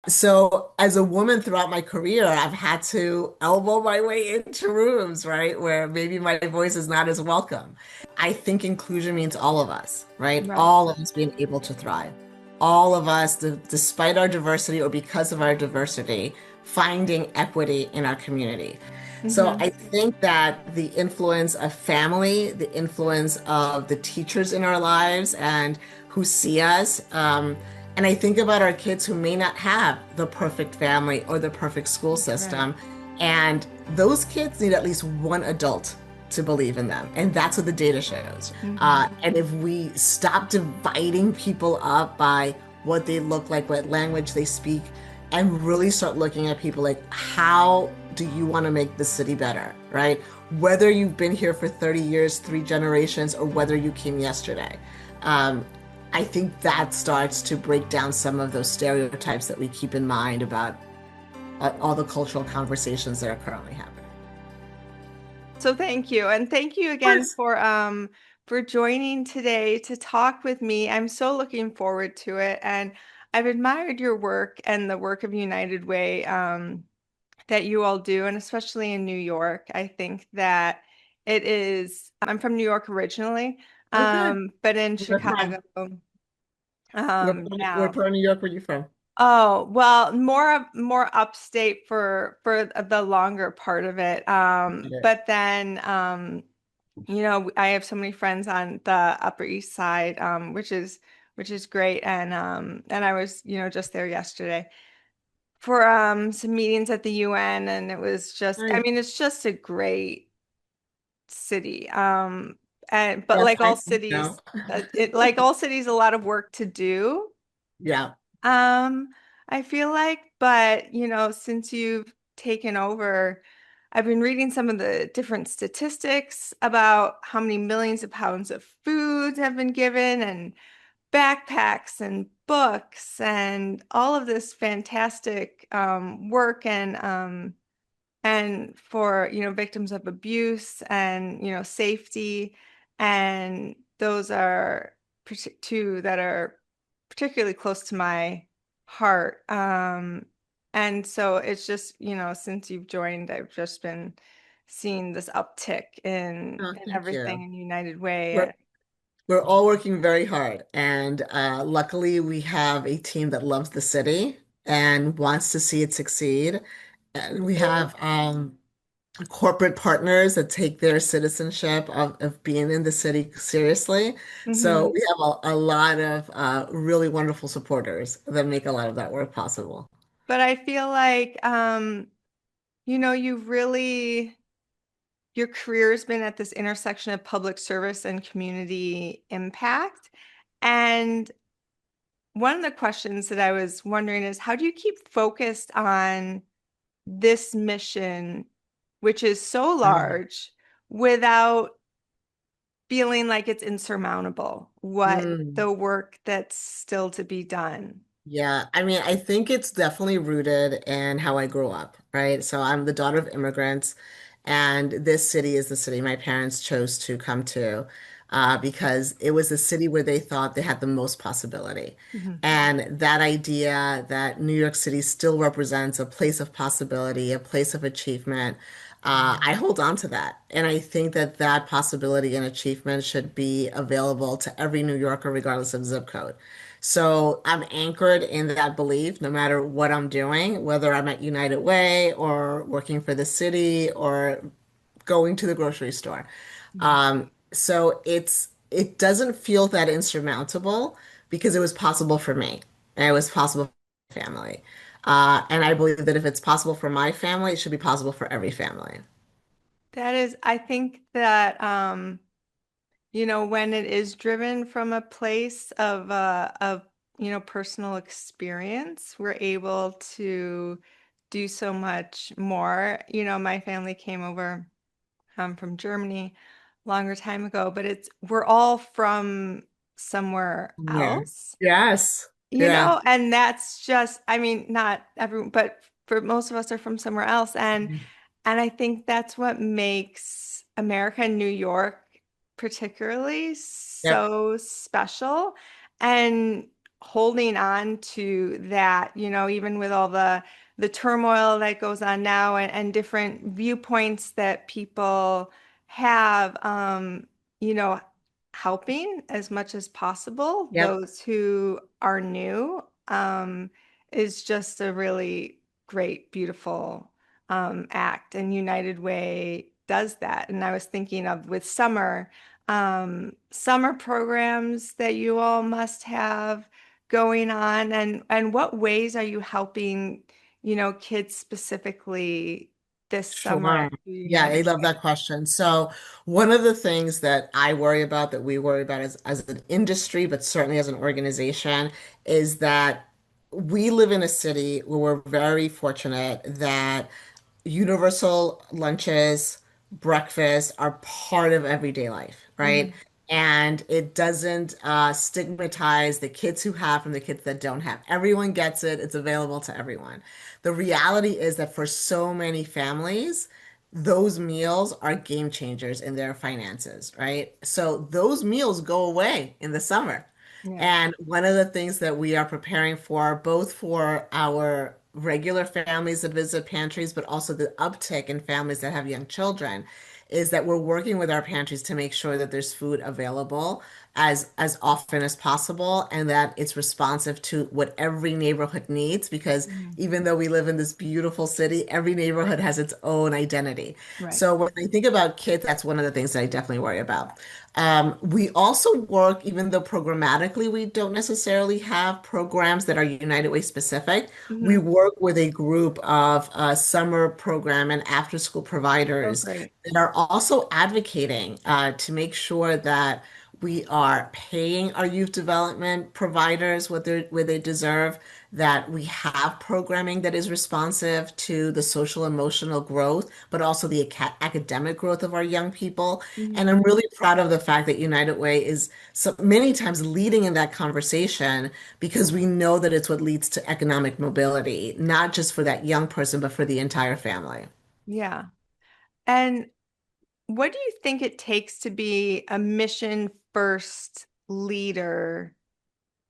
So as a woman throughout my career, I've had to elbow my way into rooms, right, where maybe my voice is not as welcome. I think inclusion means all of us, right? Right. All of us being able to thrive. All of us, despite our diversity or because of our diversity, finding equity in our community. So Hmm. I think that the influence of family, the influence of the teachers in our lives and who see us, and I think about our kids who may not have the perfect family or the perfect school Right. system. And those kids need at least one adult to believe in them. And that's what the data shows. Hmm. And if we stop dividing people up by what they look like, what language they speak, and really start looking at people like, how do you want to make the city better, right? Whether you've been here for 30 years, three generations, or whether you came yesterday. Um, I think that starts to break down some of those stereotypes that we keep in mind about all the cultural conversations that are currently happening. So thank you. And thank you Of again course. for joining today to talk with me. I'm so looking forward to it. And I've admired your work and the work of United Way that you all do, and especially in New York. I think that it is, I'm from New York originally, Oh, good. but in Where Chicago from? Where now. part of New York were you from? Oh, well, more upstate for the longer part of it. Got it. But then I have so many friends on the Upper East Side, which is great. And I was, just there yesterday for some meetings at the UN, and it was just, I Nice. mean, it's just a great city. And but Yes, like I all think so. cities, like all cities, a lot of work to do. Yeah. Um, I feel like, but since you've taken over, I've been reading some of the different statistics about how many millions of pounds of food have been given and backpacks and books and all of this fantastic work and for victims of abuse and safety, and those are two that are particularly close to my heart. And so it's just, since you've joined, I've just been seeing this uptick in Oh, in thank everything you. in United Way. We're we're all working very hard, and luckily we have a team that loves the city and wants to see it succeed. And we have corporate partners that take their citizenship of being in the city seriously. So Hmm. we have a lot of really wonderful supporters that make a lot of that work possible. But I feel like, you've really, your career has been at this intersection of public service and community impact. And one of the questions that I was wondering is, how do you keep focused on this mission, which is so Mm. large, without feeling like it's insurmountable, what Mm. the work that's still to be done? Yeah, I mean, I think it's definitely rooted in how I grew up, right? So I'm the daughter of immigrants, and this city is the city my parents chose to come to because it was the city where they thought they had the most possibility. Mhm. And that idea that New York City still represents a place of possibility, a place of achievement, I hold on to that. And I think that that possibility and achievement should be available to every New Yorker, regardless of zip code. So I'm anchored in that belief no matter what I'm doing, whether I'm at United Way or working for the city or going to the grocery store. So it doesn't feel that insurmountable because it was possible for me and it was possible for my family. And I believe that if it's possible for my family, it should be possible for every family. That is, I think that when it is driven from a place of personal experience, we're able to do so much more. My family came over from Germany longer time ago, but we're all from somewhere Yeah. else, Yes. Yeah. and that's just, I mean, not everyone, but for most of us are from somewhere else. And I think that's what makes America and New York particularly Yep. so special. And holding on to that, even with all the turmoil that goes on now and different viewpoints that people have, you know, helping as much as possible Yep. those who are new, is just a really great, beautiful act. And United Way does that. And I was thinking of with summer programs that you all must have going on, and what ways are you helping, kids specifically this summer Sure. at the Yeah, I United love Way? that question. So, one of the things that I worry about, that we worry about as an industry, but certainly as an organization, is that we live in a city where we're very fortunate that universal lunches, breakfast are part of everyday life, right? Hmm. And it doesn't stigmatize the kids who have from the kids that don't have. Everyone gets it, it's available to everyone. The reality is that for so many families, those meals are game changers in their finances, right? So those meals go away in the summer. Yeah. And one of the things that we are preparing for, both for our regular families that visit pantries, but also the uptick in families that have young children, is that we're working with our pantries to make sure that there's food available as often as possible and that it's responsive to what every neighborhood needs, because Mhm. even though we live in this beautiful city, every neighborhood has its own identity. Right. So when I think about kids, that's one of the things that I definitely worry about. We also work, even though programmatically we don't necessarily have programs that are United Way specific, we Hmm. work with a group of summer program and after school Oh, providers great. that are also advocating to make sure that we are paying our youth development providers what they deserve, that we have programming that is responsive to the social emotional growth, but also the academic growth of our young people. And Hmm. I'm really proud of the fact that United Way is so many times leading in that conversation, because we know that it's what leads to economic mobility, not just for that young person, but for the entire family. Yeah. And what do you think it takes to be a mission first leader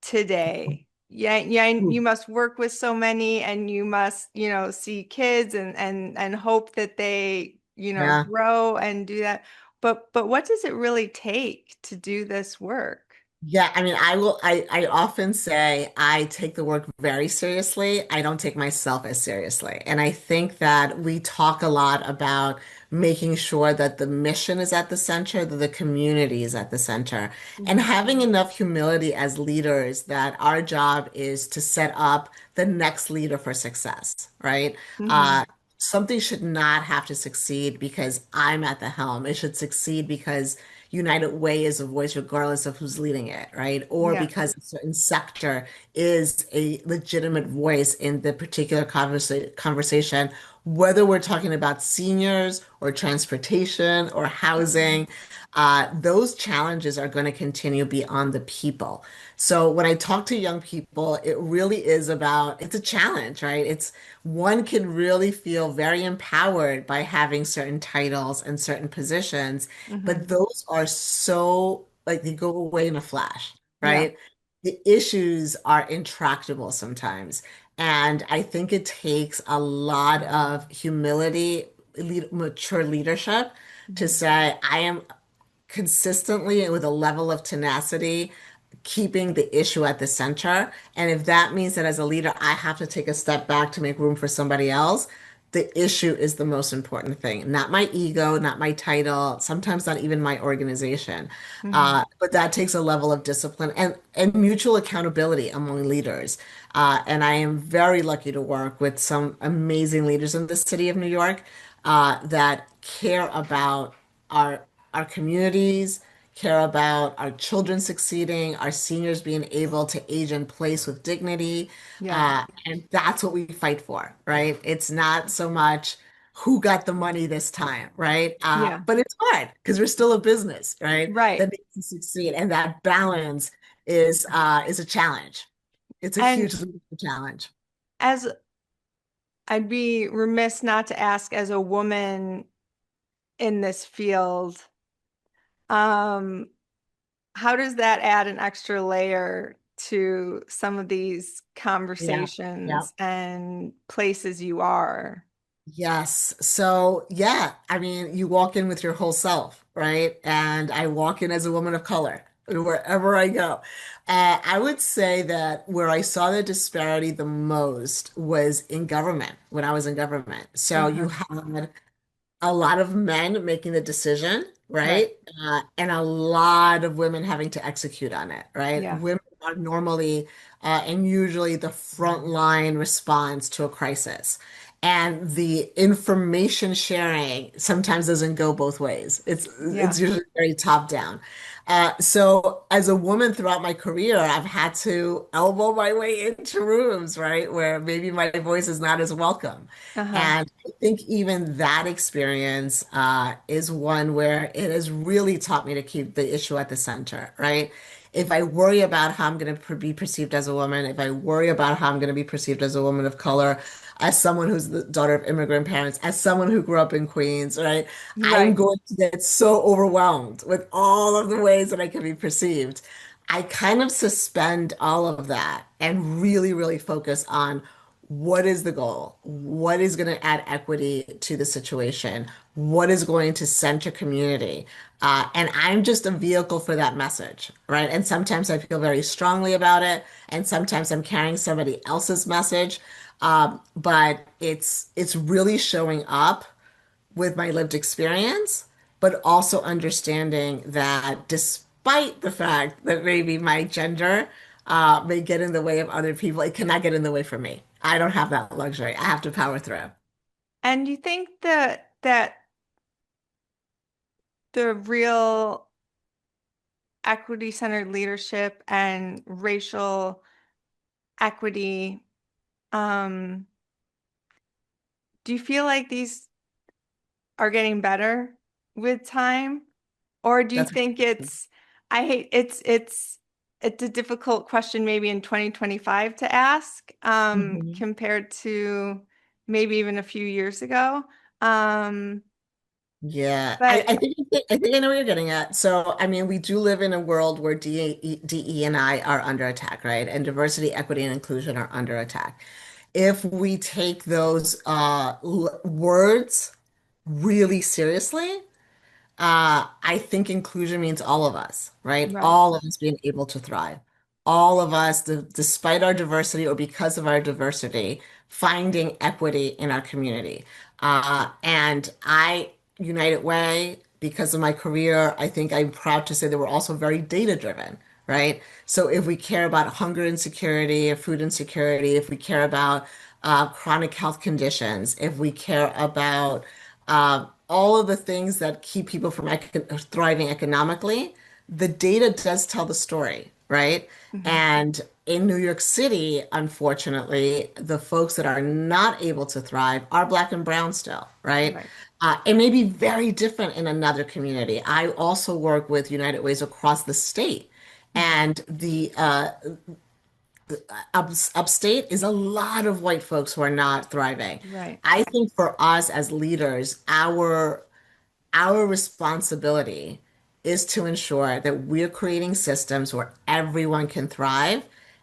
today? Yeah, yeah, and you must work with so many, and you must, see kids and hope that they, Yeah. grow and do that. But what does it really take to do this work? Yeah, I mean, I often say I take the work very seriously. I don't take myself as seriously. And I think that we talk a lot about making sure that the mission is at the center, that the community is at the center, and Hmm. having enough humility as leaders that our job is to set up the next leader for success, right? Hmm. Uh, Something should not have to succeed because I'm at the helm. It should succeed because United Way is a voice regardless of who's leading it, right? Or Yeah. because a certain sector is a legitimate voice in the particular conversation, whether we're talking about seniors or transportation or Mhm. housing, those challenges are going to continue beyond the people. So when I talk to young people, it really is about, it's a challenge, right? It's one can really feel very empowered by having certain titles and certain positions, but Hmm. those are so like they go away in a flash, Yeah. right? The issues are intractable sometimes. And I think it takes a lot of humility, mature leadership to Hmm. say, I am consistently and with a level of tenacity keeping the issue at the center. And if that means that as a leader, I have to take a step back to make room for somebody else, the issue is the most important thing. Not my ego, not my title, sometimes not even my organization. Hmm. But that takes a level of discipline and mutual accountability among leaders. And I am very lucky to work with some amazing leaders in the city of New York that care about our our communities, care about our children succeeding, our seniors being able to age in place with dignity. Yeah. And that's what we fight for, right? It's not so much who got the money this time, right? Yeah. But it's hard because we're still a business, right? Right. That needs to succeed. And that balance is a challenge. It's a And huge challenge. as I'd be remiss not to ask, as a woman in this field, um, how does that add an extra layer to some of these Yeah. Yeah. conversations and places you are. Yes. So, yeah, I mean, you walk in with your whole self, right? And I walk in as a woman of color wherever I go. I would say that where I saw the disparity the most was in government, when I was in government. So you Uh-huh. had a lot of men making the decision, Right. right? And a lot of women having to execute on it, right? Yeah. Women are normally and usually the front line response to a crisis. And the information sharing sometimes doesn't go both ways. Yeah. It's usually very top down. So as a woman throughout my career, I've had to elbow my way into rooms, right, where maybe my voice is not as welcome. Uh-huh. And I think even that experience is one where it has really taught me to keep the issue at the center, right? If I worry about how I'm going to be perceived as a woman, if I worry about how I'm going to be perceived as a woman of color, as someone who's the daughter of immigrant parents, as someone who grew up in Queens, right? I'm Right. going to get so overwhelmed with all of the ways that I can be perceived. I kind of suspend all of that and really, really focus on what is the goal? What is going to add equity to the situation? What is going to center community? And I'm just a vehicle for that message, right? And sometimes I feel very strongly about it, and sometimes I'm carrying somebody else's message. But it's really showing up with my lived experience, but also understanding that despite the fact that maybe my gender may get in the way of other people, it cannot get in the way for me. I don't have that luxury. I have to power through. And you think that the real equity-centered leadership and racial equity, um, do you feel like these are getting better with time? Or do you That's think I hate it's a difficult question maybe in 2025 to ask, Mhm. compared to maybe even a few years ago. Um, Yeah, but I think I know what you're getting at. So, I mean, we do live in a world where DE and I are under attack, right? And diversity, equity, and inclusion are under attack. If we take those words really seriously, I think inclusion means all of us, right? right. All of us being able to thrive. All of us, despite our diversity or because of our diversity, finding equity in our community. And United Way, because of my career, I think I'm proud to say that we're also very data driven, right? So if we care about hunger insecurity or food insecurity, if we care about chronic health conditions, if we care about all of the things that keep people from thriving economically, the data does tell the story, right? Hmm. And in New York City, unfortunately, the folks that are not able to thrive are Black and brown still, right? Right. It may be very different in another community. I also work with United Ways across the state, Hmm. and the upstate is a lot of white folks who are not thriving. Right. I think for us as leaders, our responsibility is to ensure that we're creating systems where everyone can thrive,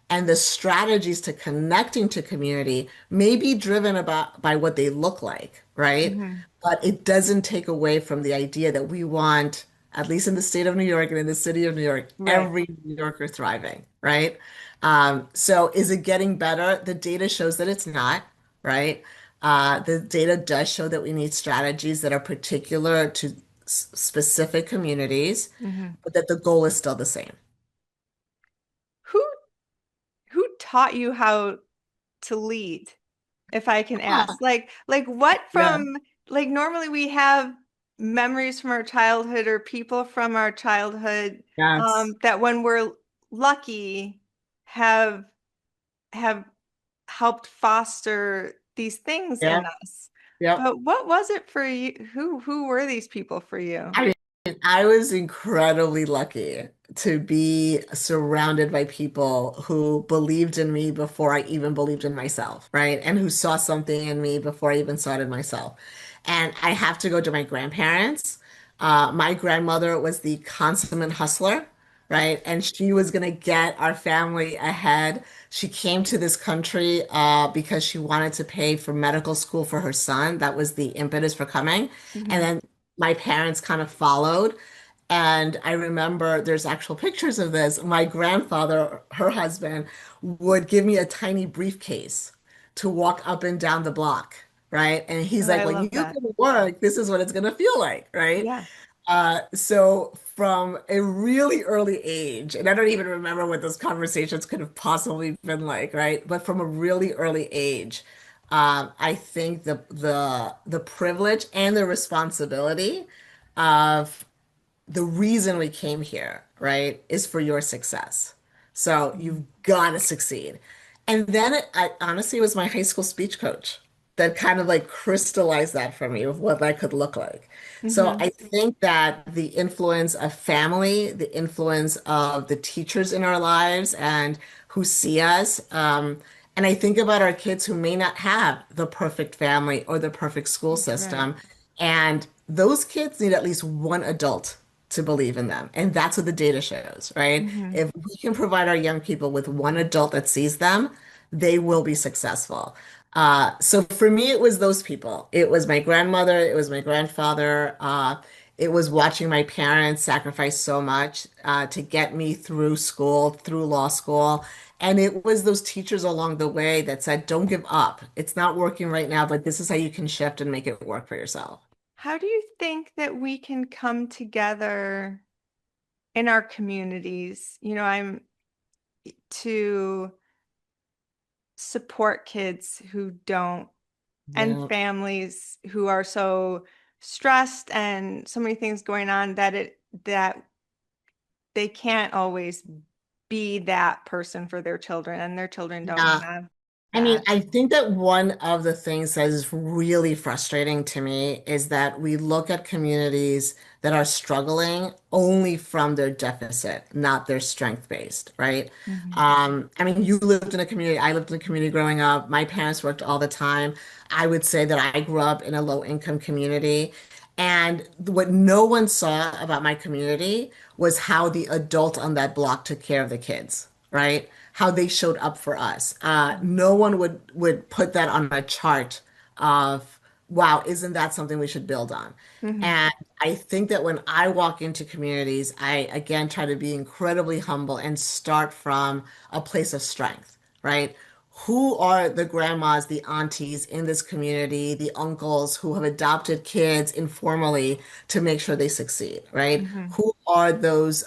and the strategies to connecting to community may be driven about by what they look like, right? Hmm. But it doesn't take away from the idea that we want, at least in the state of New York and in the city of New York, Right. every New Yorker thriving, right? So is it getting better? The data shows that it's not, right? The data does show that we need strategies that are particular to specific communities, Hmm. but that the goal is still the same. Who who taught you how to lead, if I can Ah, ask? Like what yeah. from like normally we have memories from our childhood or people from our childhood, Yes. that when we're lucky have have helped foster these things in Yep. us. Yep. But what was it for you? Who were these people for you? I mean, I was incredibly lucky to be surrounded by people who believed in me before I even believed in myself, right? And who saw something in me before I even saw it in myself. And I have to go to my grandparents. My grandmother was the consummate hustler. right? And she was going to get our family ahead. She came to this country because she wanted to pay for medical school for her son. That was the impetus for coming. And Hmm. then my parents kind of followed. And I remember there's actual pictures of this. My grandfather, her husband, would give me a tiny briefcase to walk up and down the block, right? And he's Oh, like, I when you love go that. to work, this is what it's going to feel like, right? Yeah. So from a really early age, and I don't even remember what those conversations could have possibly been like, right? But from a really early age, I think the privilege and the responsibility of the reason we came here, right, is for your success. So Mhm. you've got to succeed. And then I honestly it was my high school speech coach that kind of like crystallized that for me of what that could look like. So Hmm. I think that the influence of family, the influence of the teachers in our lives and who see us, and I think about our kids who may not have the perfect family or the perfect school That's right. system. And those kids need at least one adult to believe in them. And that's what the data shows, right? Hmm. If we can provide our young people with one adult that sees them, they will be successful. So for me, it was those people. It was my grandmother, it was my grandfather. It was watching my parents sacrifice so much to get me through school, through law school. And it was those teachers along the way that said, don't give up. It's not working right now, but this is how you can shift and make it work for yourself. How do you think that we can come together in our communities? I'm to support kids who don't, and Yeah. families who are so stressed and so many things going on that they can't always be that person for their children, and their children don't Yeah. have I mean, that. I think that one of the things that is really frustrating to me is that we look at communities that are struggling only from their deficit, not their strength based, right? Hmm. I mean, you lived in a community, I lived in a community growing up. My parents worked all the time. I would say that I grew up in a low income community. And what no one saw about my community was how the adult on that block took care of the kids, right? How they showed up for us. No one would put that on a chart of, wow, isn't that something we should build on? Hmm. And I think that when I walk into communities, I again try to be incredibly humble and start from a place of strength, right? Who are the grandmas, the aunties in this community, the uncles who have adopted kids informally to make sure they succeed, right? Hmm. Who are those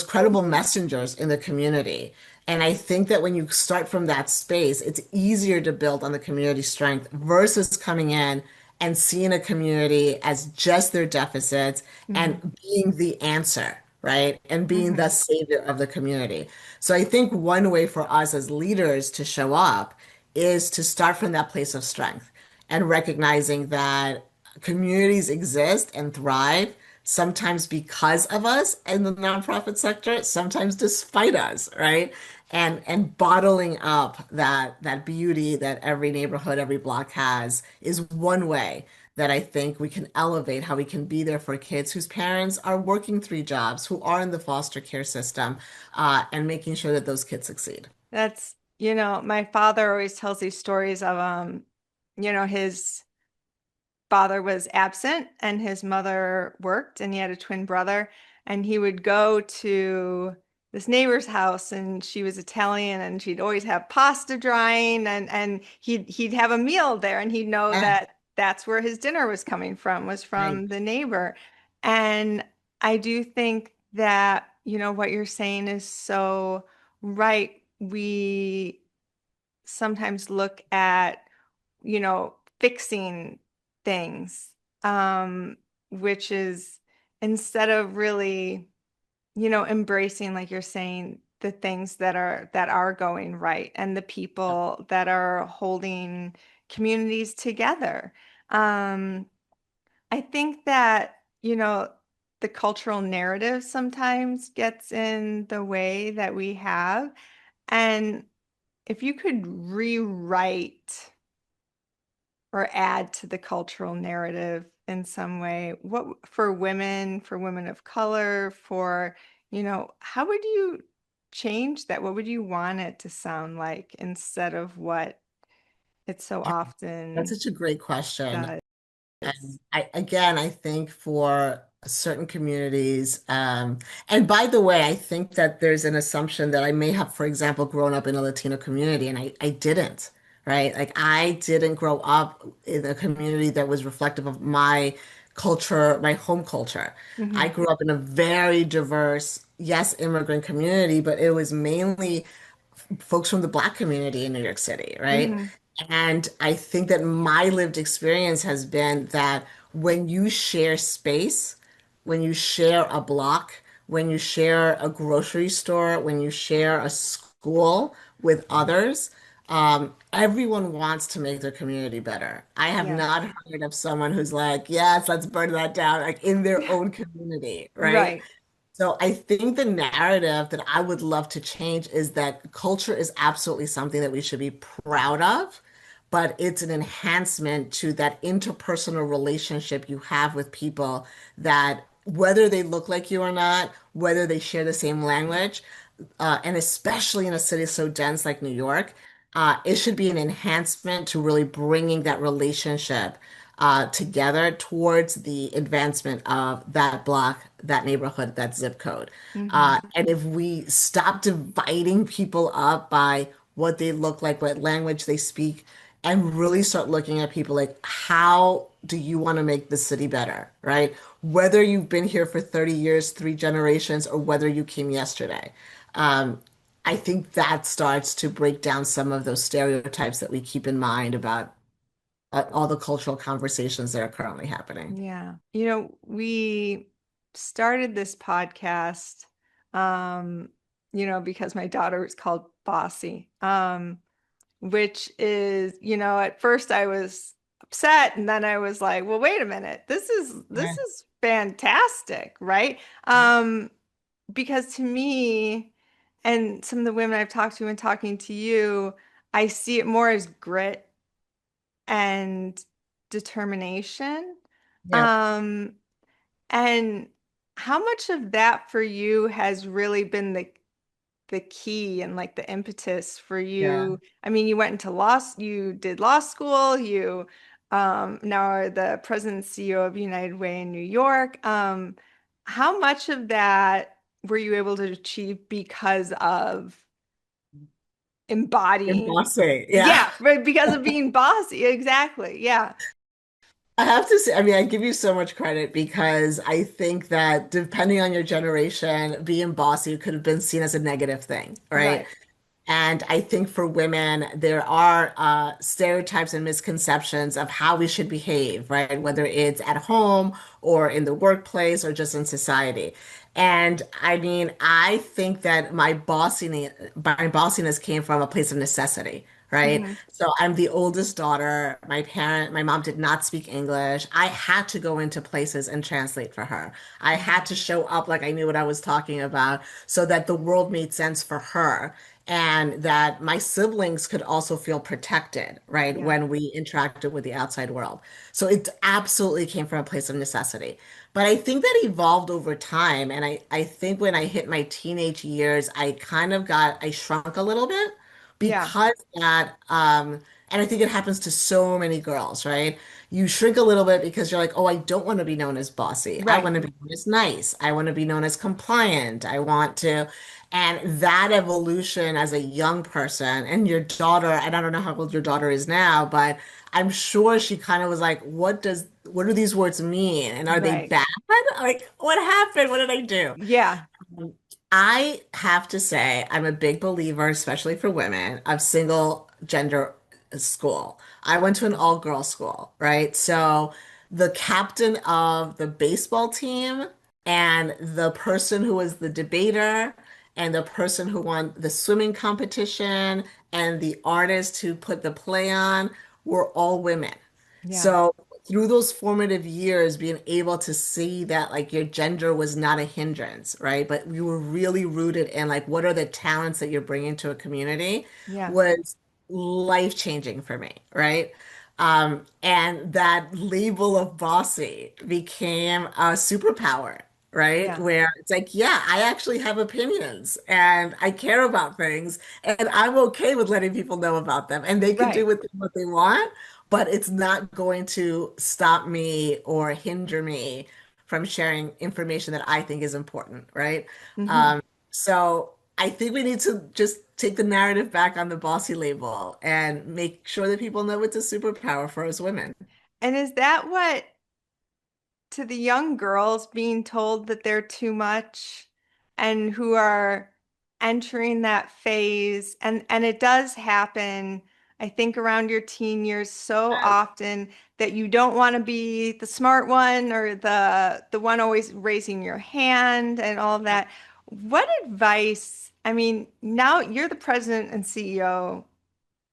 credible messengers in the community? And I think that when you start from that space, it's easier to build on the community strength versus coming in and seeing a community as just their deficits Hmm. and being the answer, right? And being the Hmm. savior of the community. So I think one way for us as leaders to show up is to start from that place of strength and recognizing that communities exist and thrive sometimes because of us in the nonprofit sector, sometimes despite us, right? And bottling up that beauty that every neighborhood, every block has is one way that I think we can elevate how we can be there for kids whose parents are working three jobs, who are in the foster care system, and making sure that those kids succeed. That's, my father always tells these stories of, his father was absent and his mother worked, and he had a twin brother, and he would go to this neighbor's house, and she was Italian, and she'd always have pasta drying, and he'd have a meal there, and he'd know Yeah, that that's where his dinner was coming from, was right. from the neighbor. And I do think that, what you're saying is so right. We sometimes look at, fixing things, which is, instead of really, embracing, like you're saying, the things that are going right, and the people that are holding communities together. Um, I think that, the cultural narrative sometimes gets in the way that we have. And if you could rewrite or add to the cultural narrative in some way, what, for women of color, for how would you change that? What would you want it to sound like instead of what it so That's often such a great question. does? And I think for certain communities, and by the way, I think that there's an assumption that I may have, for example, grown up in a Latino community, and I didn't, right? Like I didn't grow up in a community that was reflective of my culture, my home culture. I Hmm. grew up in a very diverse, yes, immigrant community, but it was mainly folks from the Black community in New York City, right? Hmm. And I think that my lived experience has been that when you share space, when you share a block, when you share a grocery store, when you share a school with others, everyone wants to make their community better. I have Yeah. not heard of someone who's like, yes, let's burn that down, like in their own community, right? Right. So I think the narrative that I would love to change is that culture is absolutely something that we should be proud of, but it's an enhancement to that interpersonal relationship you have with people that whether they look like you or not, whether they share the same language, and especially in a city so dense like New York, it should be an enhancement to really bringing that relationship together towards the advancement of that block, that neighborhood, that zip code. Hmm. And if we stop dividing people up by what they look like, what language they speak, and really start looking at people like, how do you want to make the city better, right? Whether you've been here for 30 years, three generations, or whether you came yesterday. Um, I think that starts to break down some of those stereotypes that we keep in mind about all the cultural conversations that are currently happening. Yeah. We started this podcast, um, because my daughter is called Bossy, which is, at first I was upset and then I was like, well, wait a minute. This Yeah. is fantastic, right? Because to me, and some of the women I've talked to and talking to you, I see it more as grit and determination. Yep. Um, and how much of that for you has really been the key and like the impetus for Yeah. you? I mean, you did law school, you now are the president and CEO of United Way in New York. How much of that were you able to achieve because of In embodying? Bossy, yeah. Yeah, right, because of being bossy. Exactly. Yeah. I have to say, I mean, I give you so much credit because I think that depending on your generation, being bossy could have been seen as a negative thing, right? Right. And I think for women, there are stereotypes and misconceptions of how we should behave, right? Whether it's at home or in the workplace or just in society. And I mean, I think that my bossiness came from a place of necessity, right? Hmm. So I'm the oldest daughter. My mom did not speak English. I had to go into places and translate for her. I had Hmm. to show up like I knew what I was talking about so that the world made sense for her and that my siblings could also feel protected, right, Yeah. when we interacted with the outside world. So it absolutely came from a place of necessity. But I think that evolved over time. And I think when I hit my teenage years, I shrunk a little bit Yeah. because and I think it happens to so many girls, right? You shrink a little bit because you're like, oh, I don't want to be known as bossy. I Right. want to be known as nice. I want to be known as compliant. I want to. And that evolution as a young person, and your daughter, and I don't know how old your daughter is now, but I'm sure she kind of was like, what do these words mean? And are they Right. bad? Like, what happened? What did I do? Yeah. I have to say, I'm a big believer, especially for women, of single gender school. I went to an all-girls school, right? So the captain of the baseball team and the person who was the debater and the person who won the swimming competition and the artist who put the play on were all women. Yeah. So through those formative years, being able to see that like your gender was not a hindrance, right? But you were really rooted in like what are the talents that you're bringing to a community Yeah. was life-changing for me, right? And that label of bossy became a superpower. right? Yeah. Where it's like, yeah, I actually have opinions and I care about things and I'm okay with letting people know about them and they can do Right. with them what they want, but it's not going to stop me or hinder me from sharing information that I think is important, right? Hmm. Um, so I think we need to just take the narrative back on the Bossy label and make sure that people know it's a superpower for us women. And is that what to the young girls being told that they're too much and who are entering that phase and it does happen I think around your teen years so often that you don't want to be the smart one or the one always raising your hand and all of that. What advice, I mean, now you're the president and CEO,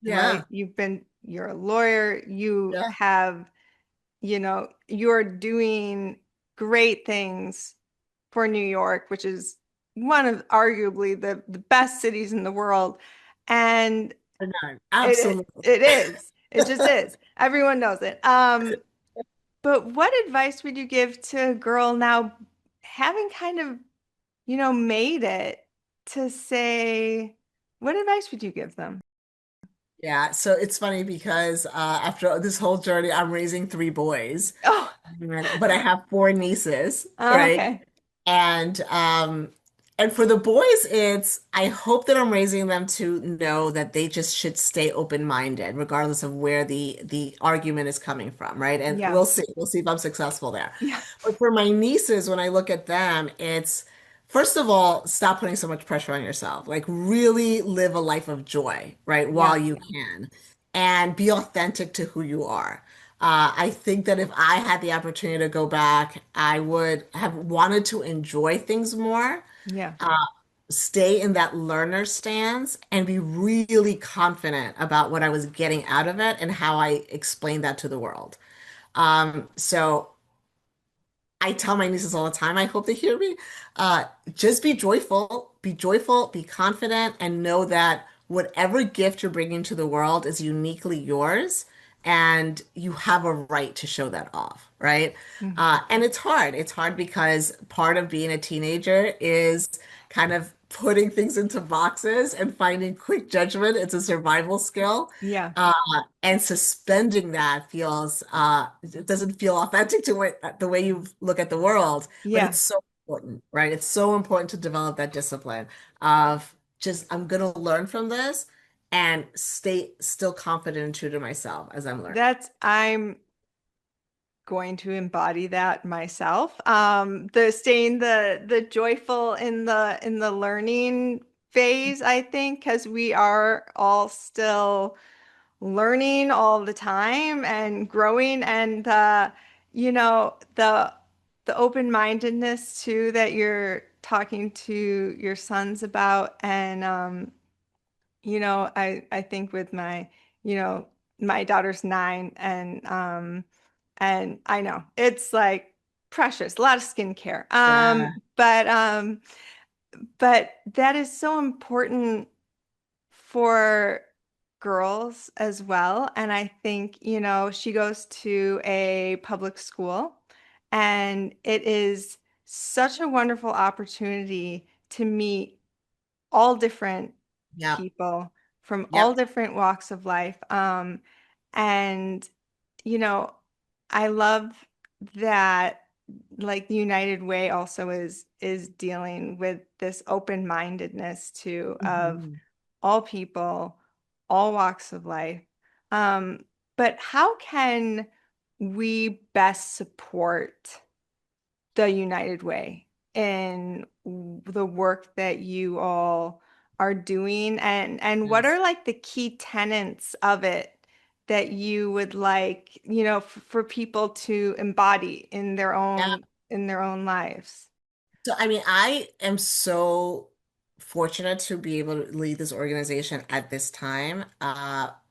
right? Yeah, You're a lawyer, you yeah, have you're doing great things for New York, which is one of arguably the best cities in the world. And I know. it Absolutely. it is. It just is. Everyone knows it. But what advice would you give to a girl now having kind of, made it to say, what advice would you give them? Yeah, so it's funny because after this whole journey, I'm raising three boys, Oh, but I have four nieces, right? okay. And and for the boys, it's I hope that I'm raising them to know that they just should stay open-minded, regardless of where the argument is coming from, right? And Yeah. we'll see. We'll see if I'm successful there. Yeah. But for my nieces, when I look at them, it's first of all, stop putting so much pressure on yourself. Like really live a life of joy, right? While Yeah. you can, and be authentic to who you are. I think that if I had the opportunity to go back, I would have wanted to enjoy things more, Yeah. uh, stay in that learner stance, and be really confident about what I was getting out of it and how I explained that to the world. So I tell my nieces all the time, I hope they hear me. Just be joyful, be confident, and know that whatever gift you're bringing to the world is uniquely yours, and you have a right to show that off, right? Mhm. And it's hard. It's hard because part of being a teenager is kind of putting things into boxes and finding quick judgment. It's a survival skill. Yeah. Uh, and suspending that feels it doesn't feel authentic to the way you look at the world, but Yeah. it's so important, right? It's so important to develop that discipline of just I'm gonna learn from this and stay still confident and true to myself as I'm learning. I'm going to embody that myself. The staying the joyful in the learning phase, I think, because we are all still learning all the time and growing and the open-mindedness too that you're talking to your sons about and I think with my daughter's 9 and I know it's like precious, a lot of skincare. Yeah, But that is so important for girls as well. And I think, she goes to a public school and it is such a wonderful opportunity to meet all different yep, people from all yep, different walks of life. And, you know, I love that like the United Way also is dealing with this open-mindedness too of mhm, all people, all walks of life. Um, but how can we best support the United Way in the work that you all are doing and what yes, are like the key tenets of it that you would like, for people to embody yeah. in their own lives? So, I mean, I am so fortunate to be able to lead this organization at this time.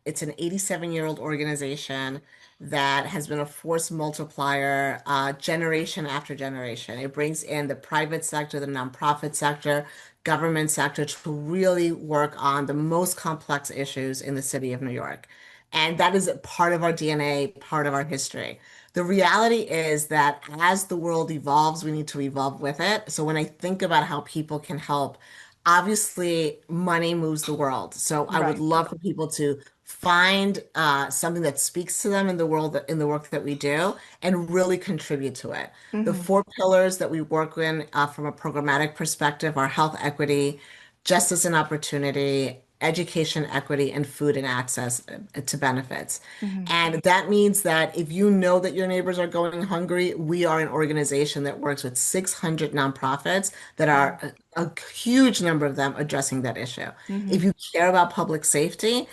It's an 87-year-old organization that has been a force multiplier generation after generation. It brings in the private sector, the nonprofit sector, government sector to really work on the most complex issues in the city of New York. And that is a part of our DNA, part of our history. The reality is that as the world evolves, we need to evolve with it. So when I think about how people can help, obviously money moves the world. So I would Right. love for people to find something that speaks to them in the world, in the work that we do, and really contribute to it. The Hmm. four pillars that we work in from a programmatic perspective are health equity, justice and opportunity, education equity, and food and access to benefits. Hmm. And that means that if you know that your neighbors are going hungry, we are an organization that works with 600 nonprofits that are a huge number of them addressing that issue. If Hmm. you care about public safety,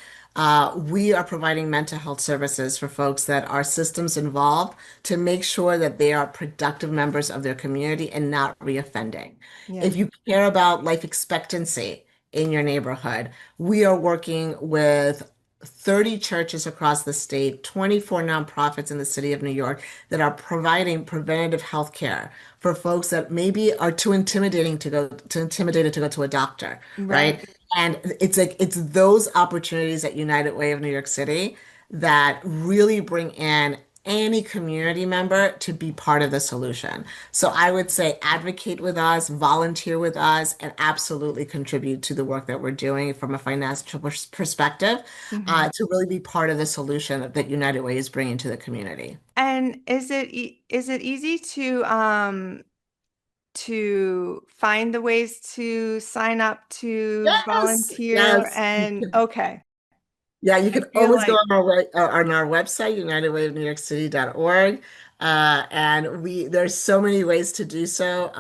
we are providing mental health services for folks that are systems involved to make sure that they are productive members of their community and not reoffending. Yeah. If you care about life expectancy in your neighborhood, we are working with 30 churches across the state, 24 nonprofits in the city of New York that are providing preventative health care for folks that maybe are too intimidated to go to a doctor, Right. right? And it's those opportunities at United Way of New York City that really bring in any community member to be part of the solution. So I would say advocate with us, volunteer with us, and absolutely contribute to the work that we're doing from a financial perspective Hmm. to really be part of the solution that United Way is bringing to the community. And is it easy to find the ways to sign up to Yes, volunteer? yes. And okay, Yeah, you I can feel always go like on on our website, unitedwayofnewyorkcity.org. And there's so many ways to do so.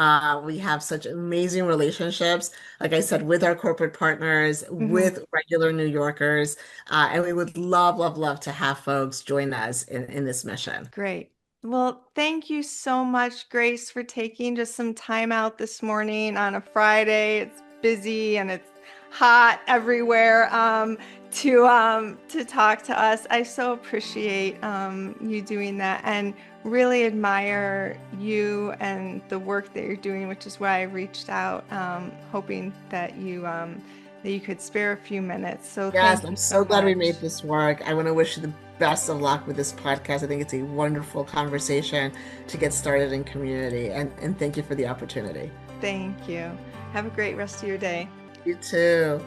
We have such amazing relationships, like I said, with our corporate partners, mhm. with regular New Yorkers. And we would love, love, love to have folks join us in this mission. Great. Well, thank you so much, Grace, for taking just some time out this morning on a Friday. It's busy and it's hot everywhere, to talk to us. I so appreciate you doing that and really admire you and the work that you're doing, which is why I reached out, hoping that you could spare a few minutes. So Yes, thank you I'm so so glad we much. made this work. I want to wish you the best of luck with this podcast. I think it's a wonderful conversation to get started in community. And thank you for the opportunity. Thank you. Have a great rest of your day. You too.